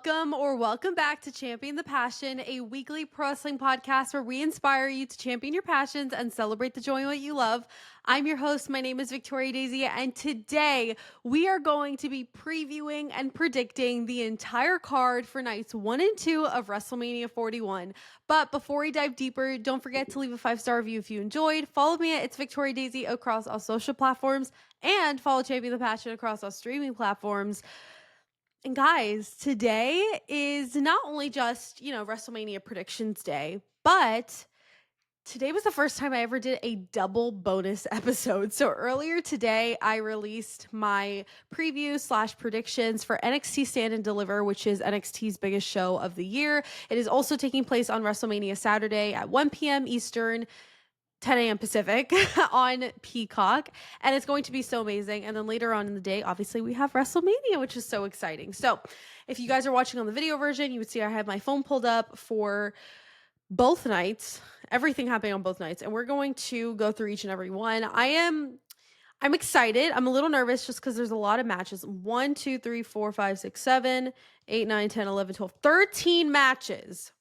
Welcome back to Champion the Passion, a weekly pro wrestling podcast where we inspire you to champion your passions and celebrate the joy in what you love. I'm your host. My name is Victoria Daisy, and today we are going to be previewing and predicting the entire card for nights 1 and 2 of WrestleMania 41. But before we dive deeper, don't forget to leave a 5-star review if you enjoyed. Follow me at It's Victoria Daisy across all social platforms, and follow Champion the Passion across all streaming platforms. And guys, today is not only just, WrestleMania predictions day, but today was the first time I ever did a double bonus episode. So earlier today, I released my preview / predictions for NXT Stand and Deliver, which is NXT's biggest show of the year. It is also taking place on WrestleMania Saturday at 1 p.m. Eastern, 10 a.m. Pacific on Peacock, and it's going to be so amazing. And then later on in the day, obviously, we have WrestleMania, which is so exciting. So if you guys are watching on the video version, you would see I have my phone pulled up for both nights, everything happening on both nights, and we're going to go through each and every one. I'm excited. I'm a little nervous just because there's a lot of matches. 1, 2, 3, 4, 5, 6, 7, 8, 9, 10, 11, 12, 13 matches.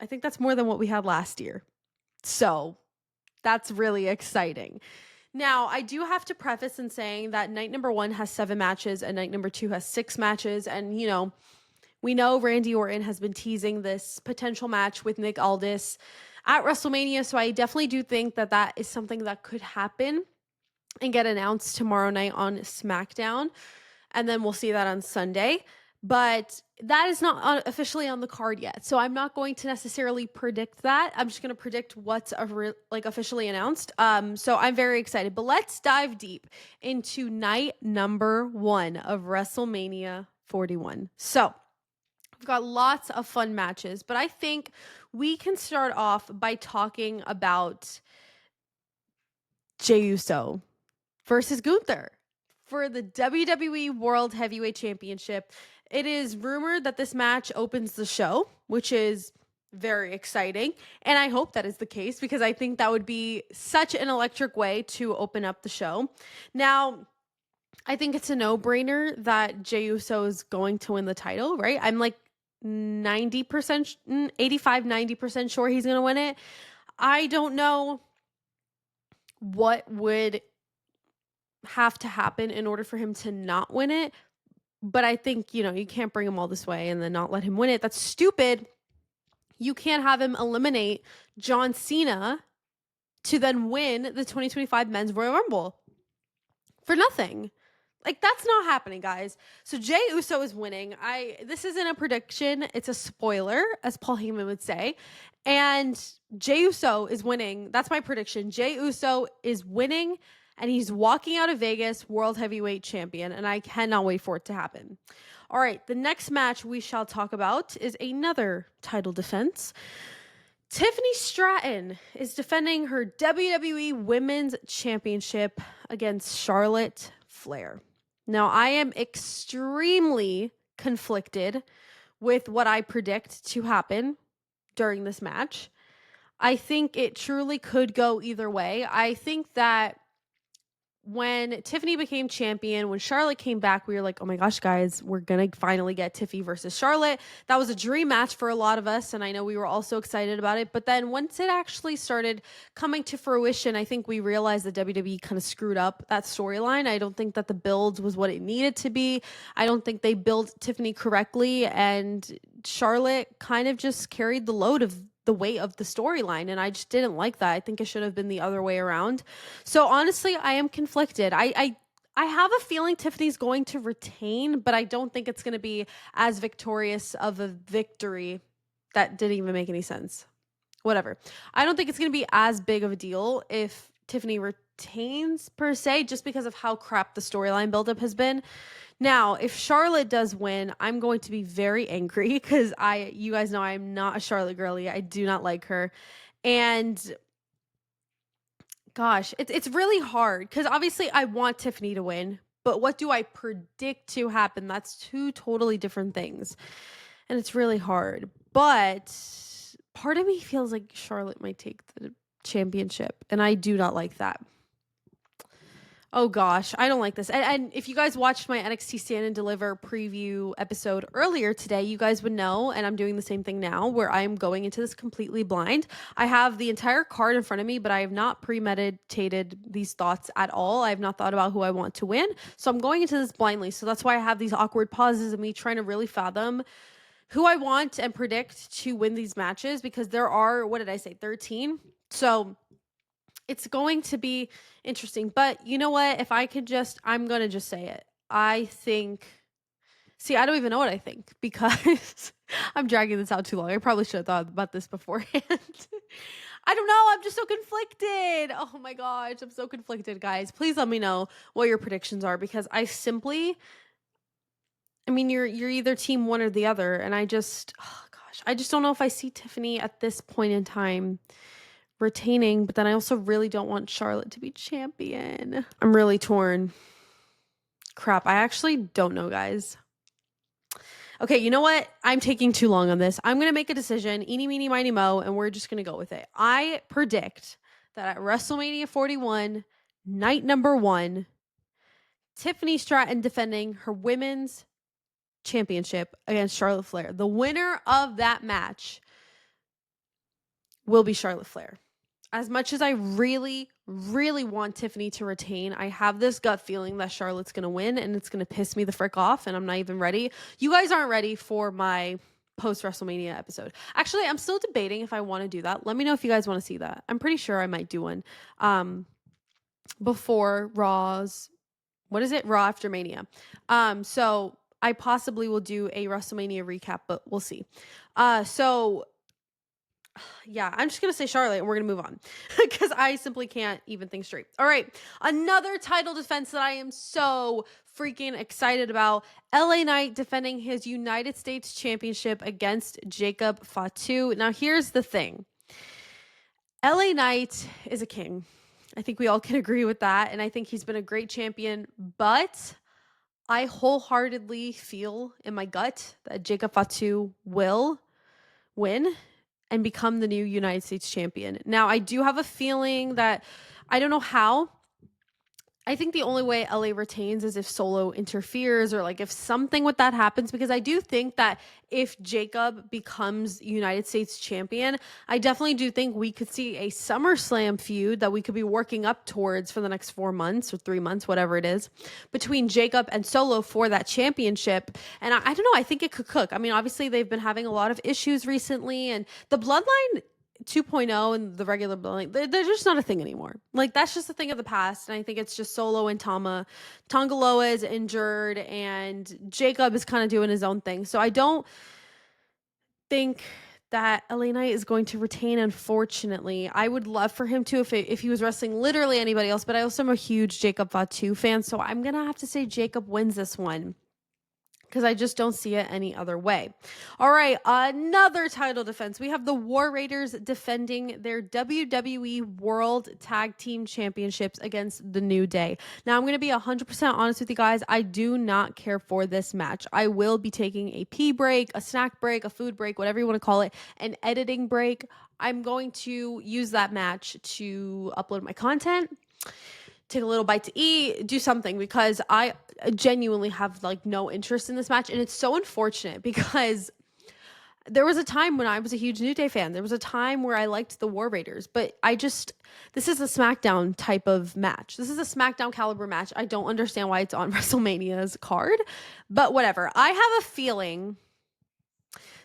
I think that's more than what we had last year. So that's really exciting. Now, I do have to preface in saying that night number 1 has 7 matches and night number 2 has 6 matches. And, we know Randy Orton has been teasing this potential match with Nick Aldis at WrestleMania. So I definitely do think that that is something that could happen and get announced tomorrow night on SmackDown. And then we'll see that on Sunday. But that is not officially on the card yet. So I'm not going to necessarily predict that. I'm just going to predict what's officially announced. So I'm very excited. But let's dive deep into night number 1 of WrestleMania 41. So we've got lots of fun matches, but I think we can start off by talking about Jey Uso versus Gunther for the WWE World Heavyweight Championship. It is rumored that this match opens the show, which is very exciting. And I hope that is the case because I think that would be such an electric way to open up the show. Now, I think it's a no-brainer that Jey Uso is going to win the title, right? I'm like 90%, 85, 90% sure he's going to win it. I don't know what would have to happen in order for him to not win it. But I think, you can't bring him all this way and then not let him win it. That's stupid. You can't have him eliminate John Cena to then win the 2025 Men's Royal Rumble for nothing. Like, that's not happening, guys. So Jey Uso is winning. This isn't a prediction. It's a spoiler, as Paul Heyman would say. And Jey Uso is winning. That's my prediction. Jey Uso is winning, and he's walking out of Vegas World Heavyweight Champion, and I cannot wait for it to happen. All right, the next match we shall talk about is another title defense. Tiffany Stratton is defending her WWE Women's Championship against Charlotte Flair. Now, I am extremely conflicted with what I predict to happen during this match. I think it truly could go either way. I think that when Tiffany became champion, when Charlotte came back, we were like, oh my gosh, guys, we're going to finally get Tiffy versus Charlotte. That was a dream match for a lot of us, and I know we were all so excited about it. But then once it actually started coming to fruition, I think we realized that WWE kind of screwed up that storyline. I don't think that the build was what it needed to be. I don't think they built Tiffany correctly, and Charlotte kind of just carried the load of the weight of the storyline, and I just didn't like that. I think it should have been the other way around. So honestly, I am conflicted. I have a feeling Tiffany's going to retain, but I don't think it's going to be as victorious of a victory. That didn't even make any sense. Whatever. I don't think it's going to be as big of a deal if Tiffany retains per se, just because of how crap the storyline buildup has been. Now, if Charlotte does win, I'm going to be very angry because you guys know I'm not a Charlotte girly. I do not like her. And gosh, it's really hard because obviously I want Tiffany to win, but what do I predict to happen? That's 2 totally different things. And it's really hard. But part of me feels like Charlotte might take the championship, and I do not like that. Oh gosh, I don't like this. And if you guys watched my NXT Stand and Deliver preview episode earlier today, you guys would know, and I'm doing the same thing now, where I'm going into this completely blind. I have the entire card in front of me, but I have not premeditated these thoughts at all. I have not thought about who I want to win. So I'm going into this blindly. So that's why I have these awkward pauses of me trying to really fathom who I want and predict to win these matches, because there are, what did I say, 13? So it's going to be interesting. But you know what? If I could just, I'm going to just say it. I think, see, I don't even know what I think, because I'm dragging this out too long. I probably should have thought about this beforehand. I don't know. I'm just so conflicted. Oh my gosh. I'm so conflicted, guys. Please let me know what your predictions are, because I mean, you're either team one or the other. And I just, oh gosh, I just don't know if I see Tiffany at this point in time retaining, but then I also really don't want Charlotte to be champion. I'm really torn. Crap, I actually don't know, guys. Okay, you know what? I'm taking too long on this. I'm going to make a decision, eeny, meeny, miny, mo, and we're just going to go with it. I predict that at WrestleMania 41, night number 1, Tiffany Stratton defending her women's championship against Charlotte Flair. The winner of that match will be Charlotte Flair. As much as I really, really want Tiffany to retain, I have this gut feeling that Charlotte's going to win, and it's going to piss me the frick off, and I'm not even ready. You guys aren't ready for my post-WrestleMania episode. Actually, I'm still debating if I want to do that. Let me know if you guys want to see that. I'm pretty sure I might do one before Raw's, what is it? Raw After Mania. So I possibly will do a WrestleMania recap, but we'll see. So yeah, I'm just going to say Charlotte and we're going to move on, because I simply can't even think straight. All right. Another title defense that I am so freaking excited about. LA Knight defending his United States Championship against Jacob Fatu. Now, here's the thing. LA Knight is a king. I think we all can agree with that. And I think he's been a great champion, but I wholeheartedly feel in my gut that Jacob Fatu will win and become the new United States champion. Now, I do have a feeling that, I don't know how, I think the only way LA retains is if Solo interferes, or like if something with that happens, because I do think that if Jacob becomes United States champion, I definitely do think we could see a SummerSlam feud that we could be working up towards for the next 4 months or 3 months, whatever it is, between Jacob and Solo for that championship. And I don't know, I think it could cook. I mean, obviously they've been having a lot of issues recently, and the Bloodline 2.0 and the regular Bloodline, they're just not a thing anymore. Like, that's just a thing of the past. And I think it's just Solo and Tongaloa is injured, and Jacob is kind of doing his own thing. So I don't think that LA Knight is going to retain, unfortunately. I would love for him to if he was wrestling literally anybody else, but I also am a huge Jacob Fatu fan, so I'm going to have to say Jacob wins this one, because I just don't see it any other way. All right, another title defense. We have the War Raiders defending their WWE World Tag Team Championships against the New Day. Now, I'm going to be 100% honest with you guys. I do not care for this match. I will be taking a pee break, a snack break, a food break, whatever you want to call it, an editing break. I'm going to use that match to upload my content, take a little bite to eat, do something, because I genuinely have like no interest in this match. And it's so unfortunate, because there was a time when I was a huge New Day fan. There was a time where I liked the War Raiders, but this is a SmackDown type of match. This is a SmackDown caliber match. I don't understand why it's on WrestleMania's card, but whatever. I have a feeling,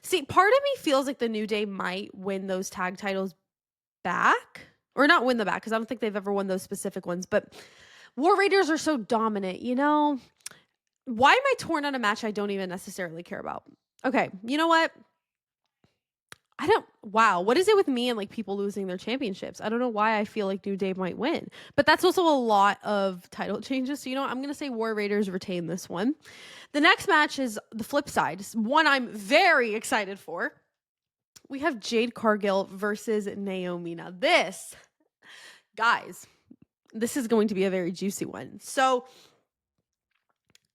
see, part of me feels like the New Day might win those tag titles back, or not win the back, because I don't think they've ever won those specific ones, but War Raiders are so dominant, you know? Why am I torn on a match I don't even necessarily care about? Okay, you know what? Wow, what is it with me and like people losing their championships? I don't know why I feel like New Day might win, but that's also a lot of title changes. So, you know, I'm going to say War Raiders retain this one. The next match is the flip side. It's one I'm very excited for. We have Jade Cargill versus Naomi. Now this, guys, this is going to be a very juicy one. So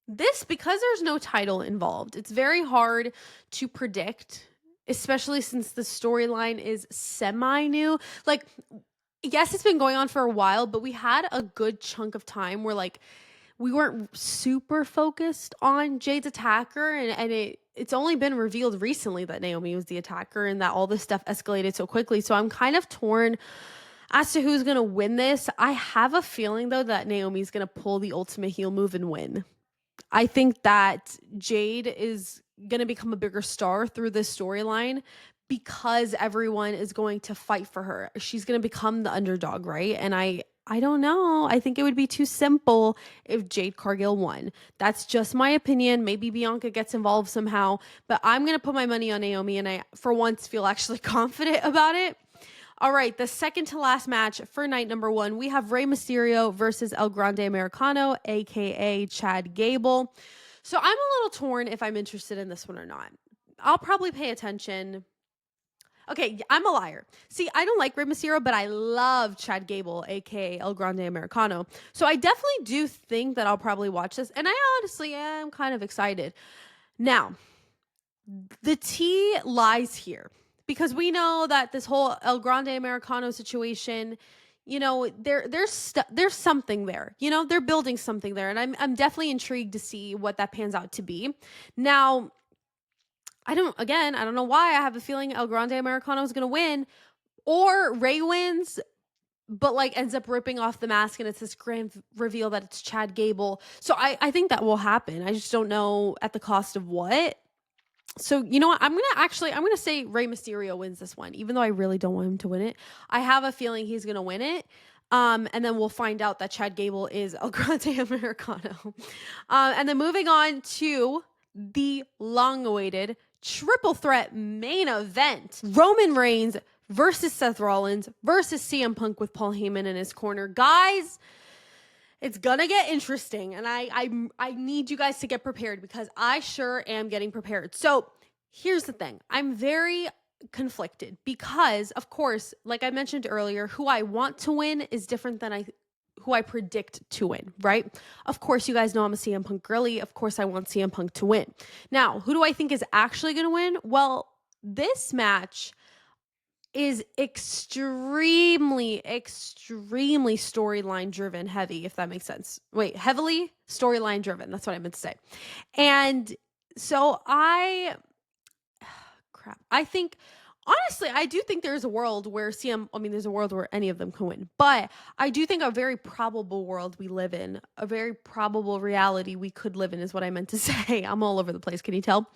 this, because there's no title involved, it's very hard to predict, especially since the storyline is semi-new. Like, Yes, it's been going on for a while, but we had a good chunk of time where like we weren't super focused on Jade's attacker, and it's only been revealed recently that Naomi was the attacker and that all this stuff escalated so quickly. So I'm kind of torn as to who's going to win this. I have a feeling though that Naomi's going to pull the ultimate heel move and win. I think that Jade is going to become a bigger star through this storyline because everyone is going to fight for her. She's going to become the underdog, right? And I don't know. I think it would be too simple if Jade Cargill won. That's just my opinion. Maybe Bianca gets involved somehow, but I'm going to put my money on Naomi, and I for once feel actually confident about it. All right, the second to last match for night number 1, we have Rey Mysterio versus El Grande Americano, aka Chad Gable. So I'm a little torn if I'm interested in this one or not. I'll probably pay attention. Okay, I'm a liar. See, I don't like Rey Mysterio, but I love Chad Gable, aka El Grande Americano. So I definitely do think that I'll probably watch this, and I honestly am kind of excited. Now, the tea lies here because we know that this whole El Grande Americano situation, you know, there's something there. You know, they're building something there, and I'm definitely intrigued to see what that pans out to be. Now, I don't know why I have a feeling El Grande Americano is going to win, or Ray wins but like ends up ripping off the mask and it's this grand reveal that it's Chad Gable. So I think that will happen. I just don't know at the cost of what. So, you know what? I'm going to say Rey Mysterio wins this one, even though I really don't want him to win it. I have a feeling he's going to win it. And then we'll find out that Chad Gable is El Grande Americano. And then moving on to the long-awaited triple threat main event. Roman Reigns versus Seth Rollins versus CM Punk with Paul Heyman in his corner. Guys, it's gonna get interesting, and I need you guys to get prepared because I sure am getting prepared. So here's the thing. I'm very conflicted because, of course, like I mentioned earlier, who I want to win is different than who I predict to win, right? Of course, you guys know I'm a CM Punk girly. Of course, I want CM Punk to win. Now, who do I think is actually gonna win? Well, this match is extremely storyline driven heavy, if that makes sense. Wait, heavily storyline driven. That's what I meant to say. And so I think, honestly, I do think there's a world where there's a world where any of them can win. But I do think a very probable world we live in, a very probable reality we could live in is what I meant to say. I'm all over the place. Can you tell?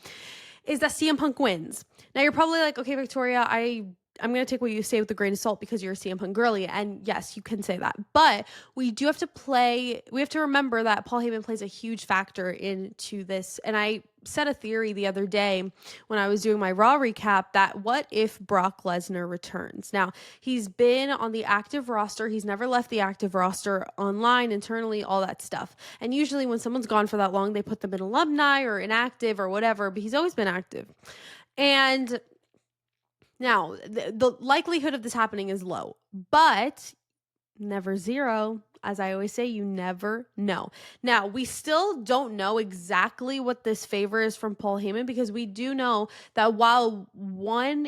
Is that CM Punk wins. Now you're probably like, okay, Victoria, I'm going to take what you say with a grain of salt because you're a CM Punk girly. And yes, you can say that. But we have to remember that Paul Heyman plays a huge factor into this. And I said a theory the other day when I was doing my Raw recap that what if Brock Lesnar returns? Now, he's been on the active roster. He's never left the active roster, online, internally, all that stuff. And usually when someone's gone for that long, they put them in alumni or inactive or whatever, but he's always been active. And now, the likelihood of this happening is low, but never zero. As I always say, you never know. Now, we still don't know exactly what this favor is from Paul Heyman because we do know that while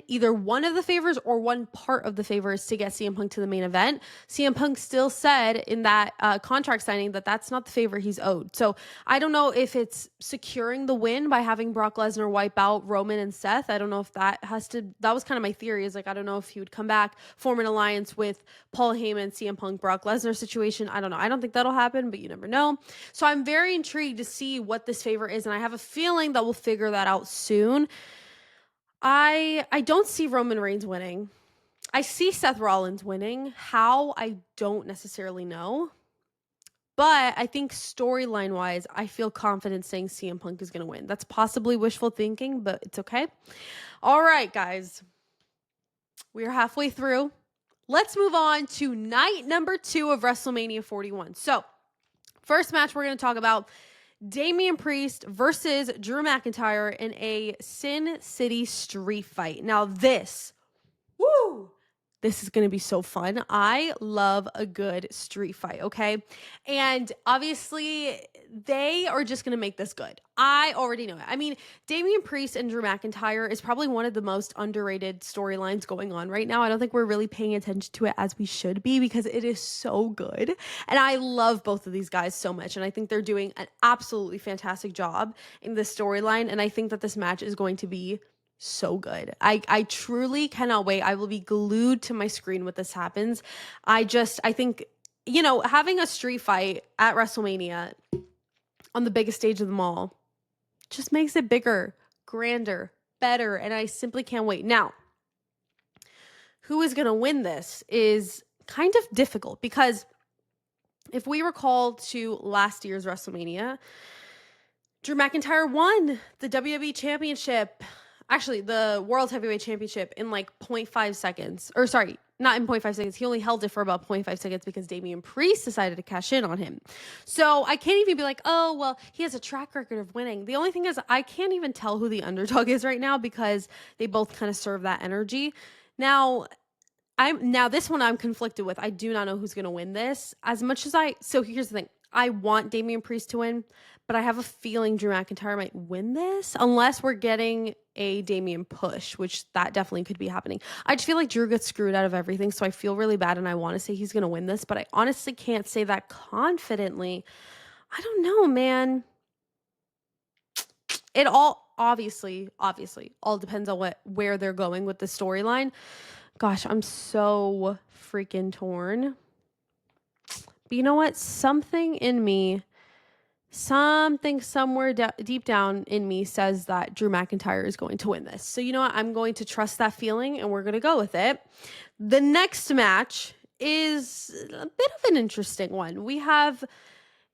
either one of the favors or one part of the favor is to get CM Punk to the main event, CM Punk still said in that contract signing that that's not the favor he's owed. So I don't know if it's securing the win by having Brock Lesnar wipe out Roman and Seth. I don't know if that was kind of my theory, is like, I don't know if he would come back, form an alliance with Paul Heyman, CM Punk, Brock Lesnar situation. I don't know. I don't think that'll happen, but you never know. So I'm very intrigued to see what this favor is, and I have a feeling that we'll figure that out soon. I don't see Roman Reigns winning. I see Seth Rollins winning. How? I don't necessarily know. But I think storyline wise, I feel confident saying CM Punk is going to win. That's possibly wishful thinking, but it's okay. All right, guys. We are halfway through. Let's move on to night number 2 of WrestleMania 41. So, first match we're going to talk about, Damian Priest versus Drew McIntyre in a Sin City street fight. Now this this is going to be so fun. I love a good street fight, okay? And obviously, they are just going to make this good. I already know it. I mean, Damian Priest and Drew McIntyre is probably one of the most underrated storylines going on right now. I don't think we're really paying attention to it as we should be because it is so good. And I love both of these guys so much. And I think they're doing an absolutely fantastic job in this storyline. And I think that this match is going to be so good. I truly cannot wait. I will be glued to my screen when this happens. I think, having a street fight at WrestleMania on the biggest stage of them all just makes it bigger, grander, better, and I simply can't wait. Now, who is going to win this is kind of difficult because if we recall to last year's WrestleMania, Drew McIntyre won the WWE Championship, actually the World Heavyweight Championship in like 0.5 seconds. Or sorry, not in 0.5 seconds. He only held it for about 0.5 seconds because Damian Priest decided to cash in on him. So I can't even be like, oh, well, he has a track record of winning. The only thing is I can't even tell who the underdog is right now because they both kind of serve that energy. Now this one I'm conflicted with. I do not know who's going to win this. So here's the thing. I want Damian Priest to win, but I have a feeling Drew McIntyre might win this unless we're getting a Damian push, which that definitely could be happening. I just feel like Drew gets screwed out of everything, so I feel really bad and I want to say he's going to win this, but I honestly can't say that confidently. I don't know, man. It all obviously all depends on where they're going with the storyline. Gosh, I'm so freaking torn. But you know what? Something somewhere deep down in me says that Drew McIntyre is going to win this. So you know what? I'm going to trust that feeling and we're going to go with it. The next match is a bit of an interesting one. We have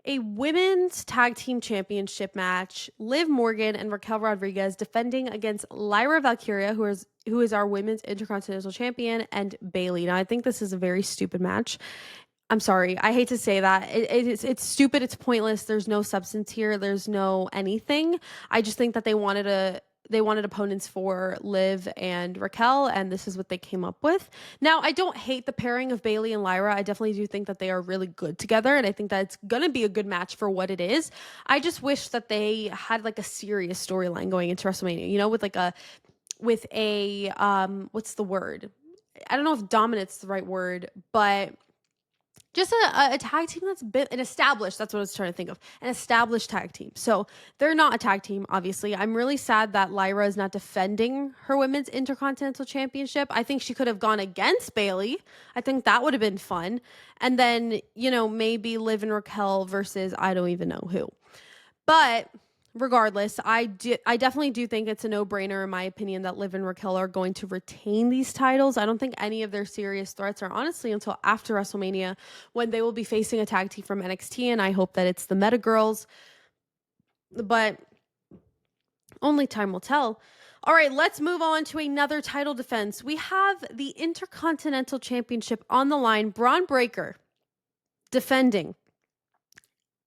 a women's tag team championship match. Liv Morgan and Raquel Rodriguez defending against Lyra Valkyria, who is our women's intercontinental champion, and Bayley. Now, I think this is a very stupid match. I'm sorry. I hate to say that. It's stupid. It's pointless. There's no substance here. There's no anything. I just think that they wanted opponents for Liv and Raquel, and this is what they came up with. Now, I don't hate the pairing of Bayley and Lyra. I definitely do think that they are really good together, and I think that it's going to be a good match for what it is. I just wish that they had like a serious storyline going into WrestleMania, with a what's the word? I don't know if dominant's the right word, but just a tag team that's an established, that's what I was trying to think of, an established tag team. So they're not a tag team, obviously. I'm really sad that Lyra is not defending her women's intercontinental championship. I think she could have gone against Bayley. I think that would have been fun. And then, maybe Liv and Raquel versus I don't even know who. But regardless, I definitely do think it's a no-brainer in my opinion that Liv and Raquel are going to retain these titles. I don't think any of their serious threats are honestly until after WrestleMania when they will be facing a tag team from NXT, and I hope that it's the Meta Girls. But only time will tell. All right, let's move on to another title defense. We have the Intercontinental Championship on the line. Braun Breaker defending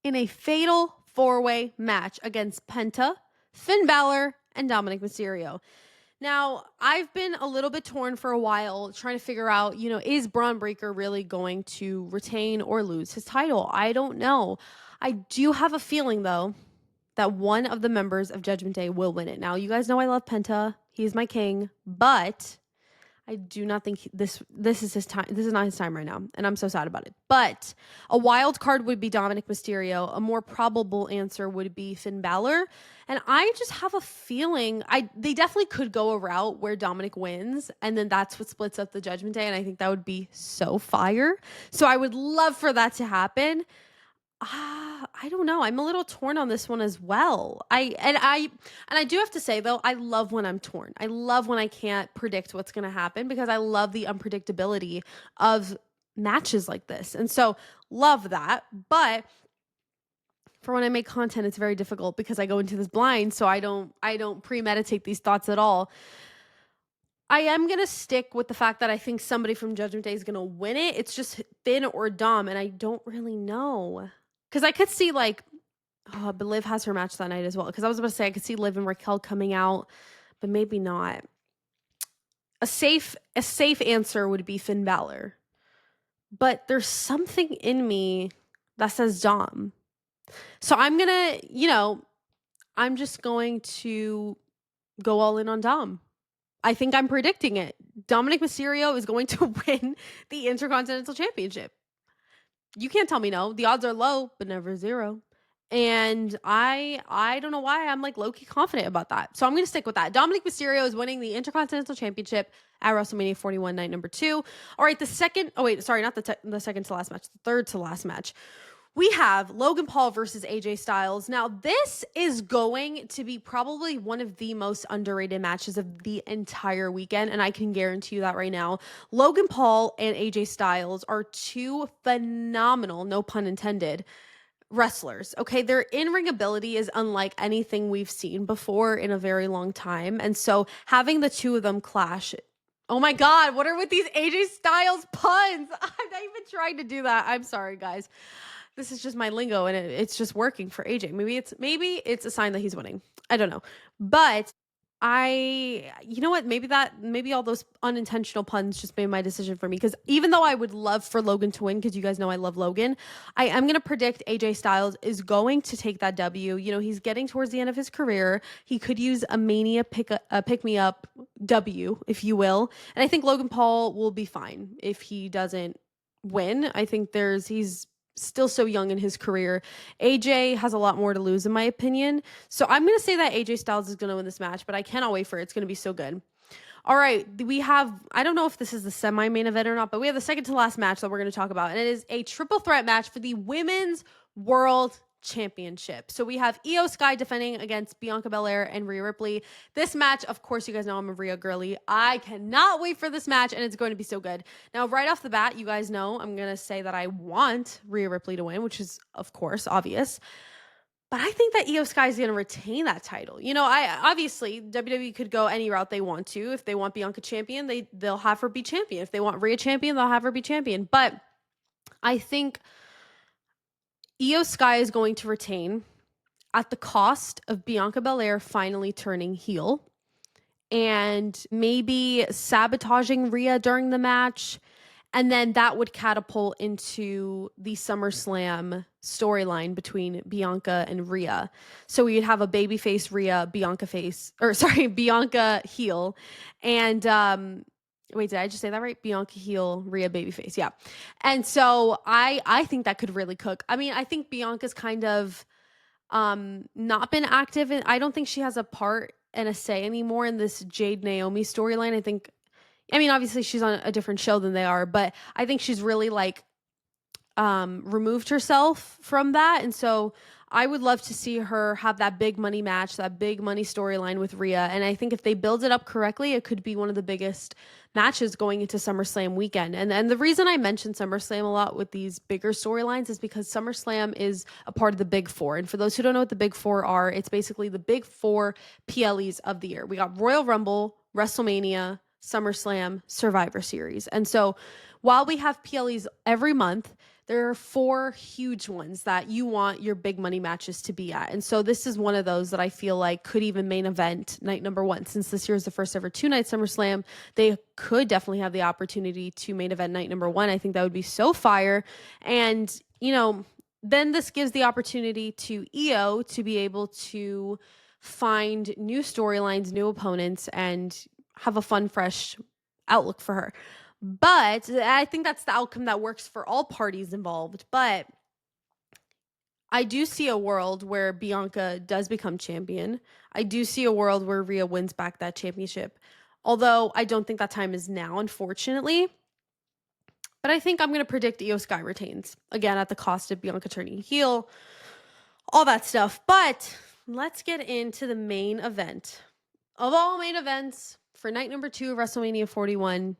in a fatal four-way match against Penta, Finn Balor, and Dominic Mysterio. Now, I've been a little bit torn for a while trying to figure out, is Braun Breaker really going to retain or lose his title? I don't know. I do have a feeling, though, that one of the members of Judgment Day will win it. Now, you guys know I love Penta. He's my king, but I do not think this is his time. This is not his time right now, and I'm so sad about it. But a wild card would be Dominic Mysterio. A more probable answer would be Finn Balor. And I just have a feeling they definitely could go a route where Dominic wins, and then that's what splits up the Judgment Day, and I think that would be so fire. So I would love for that to happen. I don't know. I'm a little torn on this one as well. I do have to say though, I love when I'm torn. I love when I can't predict what's going to happen because I love the unpredictability of matches like this. And so love that. But for when I make content, it's very difficult because I go into this blind, so I don't premeditate these thoughts at all. I am going to stick with the fact that I think somebody from Judgment Day is going to win it. It's just Finn or Dom, and I don't really know. Because I could see but Liv has her match that night as well. Because I was about to say I could see Liv and Raquel coming out, but maybe not. A safe answer would be Finn Balor. But there's something in me that says Dom. So I'm going to, I'm just going to go all in on Dom. I think I'm predicting it. Dominic Mysterio is going to win the Intercontinental Championship. You can't tell me no. The odds are low, but never zero. And I don't know why I'm like low-key confident about that. So I'm going to stick with that. Dominic Mysterio is winning the Intercontinental Championship at WrestleMania 41 night number 2. All right, the second to last match, the third to last match. We have Logan Paul versus AJ Styles. Now, this is going to be probably one of the most underrated matches of the entire weekend, and I can guarantee you that right now. Logan Paul and AJ Styles are two phenomenal, no pun intended, wrestlers. Okay, their in-ring ability is unlike anything we've seen before in a very long time, and so having the two of them clash. Oh my God, what are with these AJ Styles puns? I'm not even trying to do that. I'm sorry, guys. This is just my lingo, and it's just working for AJ. Maybe it's a sign that he's winning. I don't know. But you know what? Maybe all those unintentional puns just made my decision for me. Because even though I would love for Logan to win, because you guys know I love Logan, I am going to predict AJ Styles is going to take that W. He's getting towards the end of his career. He could use a Mania pick me up W, if you will. And I think Logan Paul will be fine if he doesn't win. I think he's still so young in his career. AJ has a lot more to lose, in my opinion. So I'm going to say that AJ Styles is going to win this match, but I cannot wait for it. It's going to be so good. All right, we have, I don't know if this is the semi-main event or not, but we have the second to last match that we're going to talk about, and it is a triple threat match for the Women's World Championship. So we have Io Sky defending against Bianca Belair and Rhea Ripley. This match, of course, you guys know I'm a Rhea girly. I cannot wait for this match, and it's going to be so good. Now, right off the bat, you guys know I'm going to say that I want Rhea Ripley to win, which is, of course, obvious. But I think that Io Sky is going to retain that title. Obviously WWE could go any route they want to. If they want Bianca champion, they'll have her be champion. If they want Rhea champion, they'll have her be champion. But I think Io Sky is going to retain at the cost of Bianca Belair finally turning heel and maybe sabotaging Rhea during the match. And then that would catapult into the SummerSlam storyline between Bianca and Rhea. So we'd have a babyface Rhea, Bianca heel. And wait, did I just say that right? Bianca heel, Rhea babyface. Yeah. And so I think that could really cook. I mean, I think Bianca's kind of not been active, and I don't think she has a part and a say anymore in this Jade Naomi storyline. I mean, obviously she's on a different show than they are, but I think she's really removed herself from that. And so I would love to see her have that big money match, that big money storyline with Rhea. And I think if they build it up correctly, it could be one of the biggest matches going into SummerSlam weekend. And the reason I mention SummerSlam a lot with these bigger storylines is because SummerSlam is a part of the Big Four. And for those who don't know what the Big Four are, it's basically the Big Four PLEs of the year. We got Royal Rumble, WrestleMania, SummerSlam, Survivor Series. And so while we have PLEs every month, there are 4 huge ones that you want your big money matches to be at. And so this is one of those that I feel like could even main event night number 1. Since this year is the first ever 2-night SummerSlam, they could definitely have the opportunity to main event night number 1. I think that would be so fire. And, then this gives the opportunity to Io to be able to find new storylines, new opponents, and have a fun, fresh outlook for her. But I think that's the outcome that works for all parties involved. But I do see a world where Bianca does become champion. I do see a world where Rhea wins back that championship. Although I don't think that time is now, unfortunately. But I think I'm going to predict Io Sky retains. Again, at the cost of Bianca turning heel. All that stuff. But let's get into the main event. Of all main events for night number 2 of WrestleMania 41,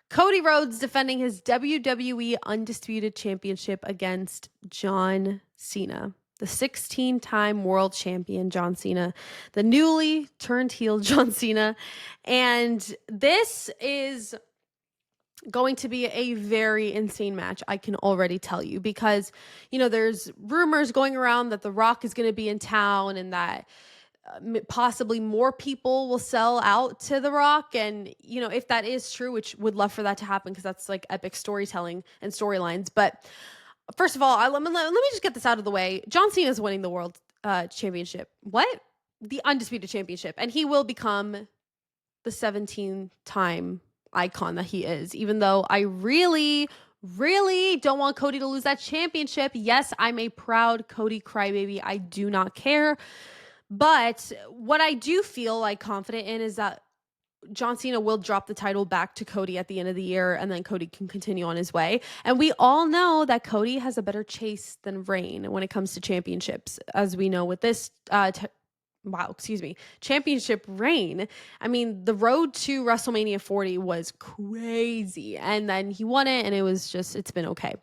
Cody Rhodes defending his WWE Undisputed Championship against John Cena, the 16-time world champion John Cena, the newly turned heel John Cena. And this is going to be a very insane match, I can already tell you, because, there's rumors going around that The Rock is going to be in town and that possibly more people will sell out to The Rock. And, if that is true, which would love for that to happen because that's like epic storytelling and storylines. But first of all, let me just get this out of the way. John Cena is winning the world championship. What? The undisputed championship. And he will become the 17th time icon that he is, even though I really, really don't want Cody to lose that championship. Yes, I'm a proud Cody crybaby. I do not care. But what I do feel like confident in is that John Cena will drop the title back to Cody at the end of the year, and then Cody can continue on his way. And we all know that Cody has a better chase than Reign when it comes to championships, as we know with this championship reign. I mean, the road to WrestleMania 40 was crazy, and then he won it, and it's been okay.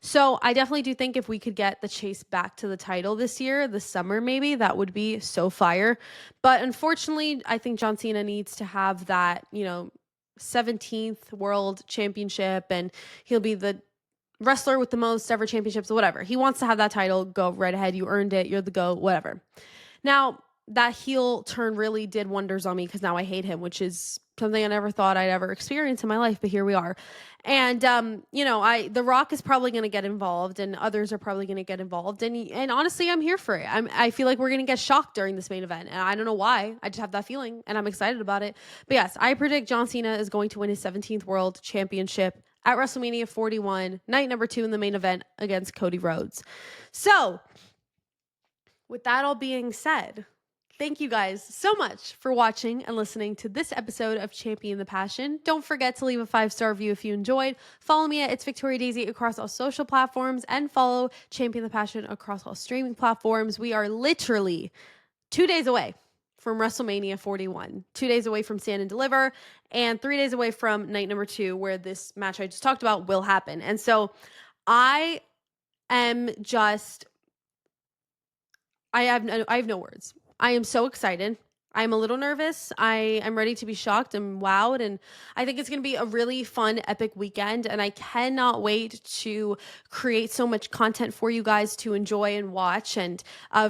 So I definitely do think if we could get the chase back to the title this year, this summer maybe, that would be so fire. But unfortunately, I think John Cena needs to have that, 17th world championship, and he'll be the wrestler with the most ever championships or whatever. He wants to have that title. Go right ahead. You earned it. You're the GOAT, whatever. Now, that heel turn really did wonders on me because now I hate him, which is something I never thought I'd ever experience in my life, but here we are. And, The Rock is probably going to get involved, and others are probably going to get involved. And honestly, I'm here for it. I feel like we're going to get shocked during this main event, and I don't know why. I just have that feeling, and I'm excited about it. But yes, I predict John Cena is going to win his 17th World Championship at WrestleMania 41, night number 2 in the main event against Cody Rhodes. So, with that all being said, thank you guys so much for watching and listening to this episode of Champion the Passion. Don't forget to leave a 5-star review if you enjoyed. Follow me at It's Victoria Daisy across all social platforms, and follow Champion the Passion across all streaming platforms. We are literally 2 days away from WrestleMania 41, 2 days away from Stand and Deliver, and 3 days away from night number 2, where this match I just talked about will happen. And so I have no words. I am so excited. I'm a little nervous. I am ready to be shocked and wowed. And I think it's going to be a really fun, epic weekend. And I cannot wait to create so much content for you guys to enjoy and watch. And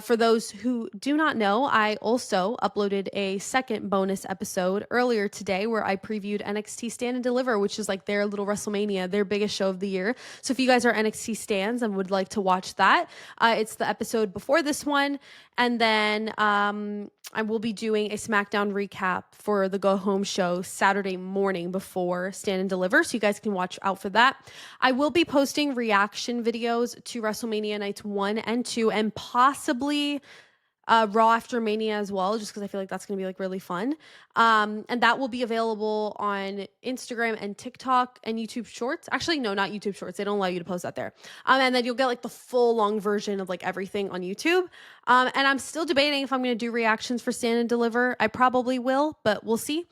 for those who do not know, I also uploaded a second bonus episode earlier today where I previewed NXT Stand and Deliver, which is like their little WrestleMania, their biggest show of the year. So if you guys are NXT stans and would like to watch that, it's the episode before this one. And then I will be doing a SmackDown recap for the Go Home show Saturday morning before Stand and Deliver, so you guys can watch out for that. I will be posting reaction videos to WrestleMania nights 1 and 2, and possibly Raw after Mania as well, just because I feel like that's going to be like really fun. And that will be available on Instagram and TikTok and YouTube Shorts. Actually, no, not YouTube Shorts. They don't allow you to post that there. And then you'll get like the full long version of like everything on YouTube. And I'm still debating if I'm going to do reactions for Stand and Deliver. I probably will, but we'll see.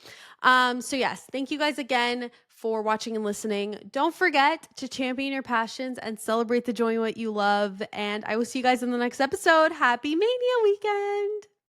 So yes, thank you guys again for watching and listening. Don't forget to champion your passions and celebrate the joy in what you love. And I will see you guys in the next episode. Happy Mania weekend.